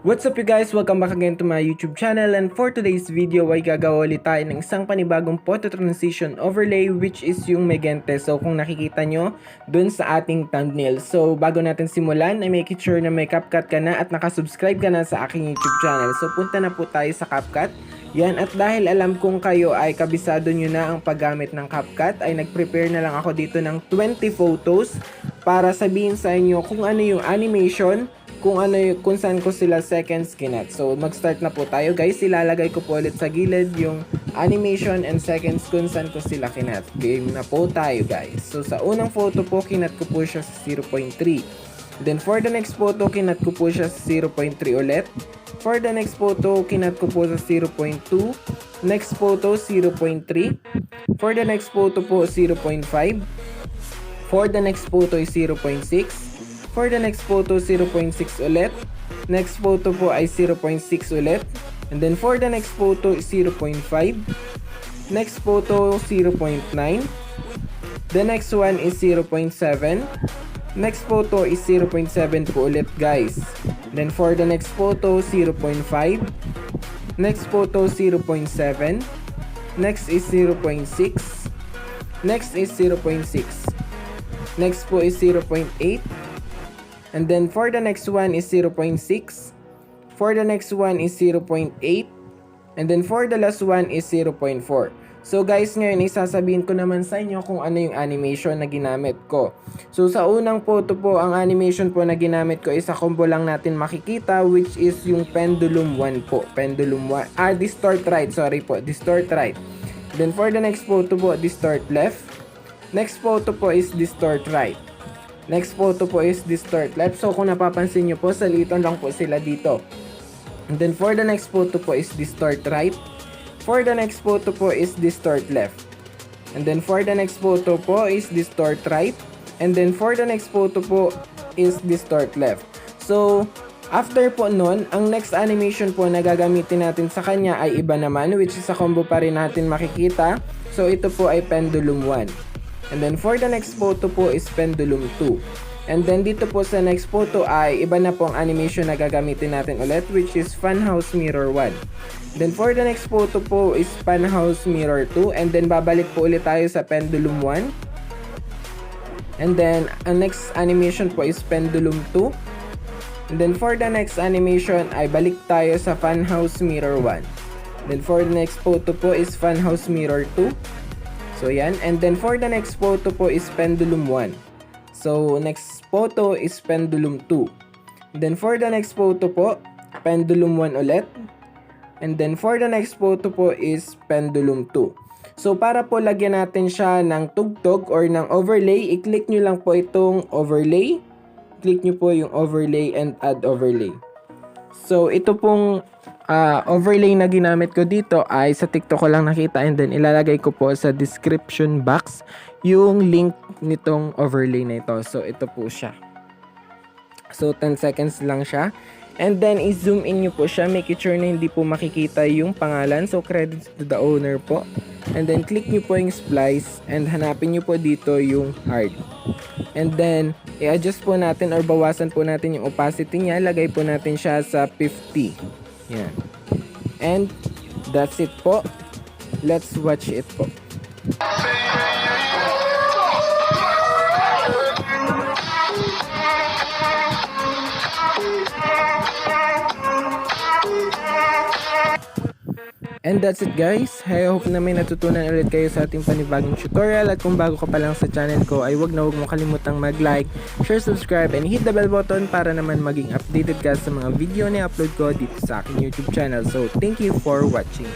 What's up you guys? Welcome back again to my YouTube channel, and for today's video ay gagawa ulit tayo ng isang panibagong photo transition overlay, which is yung Gente. So kung nakikita nyo dun sa ating thumbnail. So bago natin simulan ay make sure na may Capcut ka na at nakasubscribe ka na sa aking YouTube channel. So punta na po tayo sa Capcut. Yan, at dahil alam kong kayo ay kabisado nyo na ang paggamit ng Capcut, ay nag-prepare na lang ako dito ng 20 photos para sabihin sa inyo kung ano yung animation, kung saan ko sila seconds kinat. So mag-start na po tayo guys. Ilalagay ko po ulit sa gilid yung animation and seconds kung saan ko sila kinat. Game na po tayo guys. So sa unang photo po, kinat ko po siya sa 0.3. Then for the next photo, kinat ko po siya sa 0.3 ulit. For the next photo, kinat ko po sa 0.2. Next photo, 0.3. For the next photo po, 0.5. For the next photo is 0.6. For the next photo, 0.6 ulit. Next photo po ay 0.6 ulit. And then for the next photo is 0.5. Next photo, 0.9. The next one is 0.7. Next photo is 0.7 po ulit guys. Then for the next photo, 0.5. Next photo, 0.7. Next is 0.6. Next is 0.6. Next po is 0.8. And then for the next one is 0.6. For the next one is 0.8. And then for the last one is 0.4. So guys, ngayon isasabihin ko naman sa inyo kung ano yung animation na ginamit ko. So sa unang photo po, ang animation po na ginamit ko is sa combo lang natin makikita, which is yung pendulum 1 po. Pendulum 1. Distort right. Sorry po. Distort right. Then for the next photo po, distort left. Next photo po is distort right. Next photo po is distort left. So kung napapansin nyo po, salitan lang po sila dito. And then for the next photo po is distort right. For the next photo po is distort left. And then for the next photo po is distort right. And then for the next photo po is distort left. So after po nun, ang next animation po na gagamitin natin sa kanya ay iba naman, which is sa combo pa rin natin makikita. So ito po ay pendulum 1. And then for the next photo po is pendulum 2. And then dito po sa next photo ay iba na po ang animation na gagamitin natin ulit, which is funhouse mirror 1. Then for the next photo po is funhouse mirror 2. And then babalik po ulit tayo sa pendulum 1. And then ang next animation po is pendulum 2. And then for the next animation ay balik tayo sa funhouse mirror 1. Then for the next photo po is funhouse mirror 2. So yan, and then for the next photo po is pendulum 1. So next photo is pendulum 2. And then for the next photo po, pendulum 1 ulit. And then for the next photo po is pendulum 2. So para po lagyan natin siya ng tugtog or ng overlay, i-click nyo lang po itong overlay. Click nyo po yung overlay and add overlay. So ito pong overlay na ginamit ko dito ay sa TikTok ko lang nakita, and then ilalagay ko po sa description box yung link nitong overlay na ito. So ito po siya. So 10 seconds lang siya. And then i-zoom in nyo po siya. Make sure na hindi po makikita yung pangalan. So credits to the owner po. And then click nyo po yung splice and hanapin nyo po dito yung hard. And then i-adjust po natin or bawasan po natin yung opacity niya. Lagay po natin siya sa 50. Yan. And that's it po. Let's watch it po. And that's it guys. I hope na may natutunan ulit kayo sa ating panibagong tutorial. At kung bago ka pa lang sa channel ko ay wag mo kalimutang mag-like, share, subscribe, and hit the bell button para naman maging updated ka sa mga video na upload ko dito sa aking YouTube channel. So thank you for watching.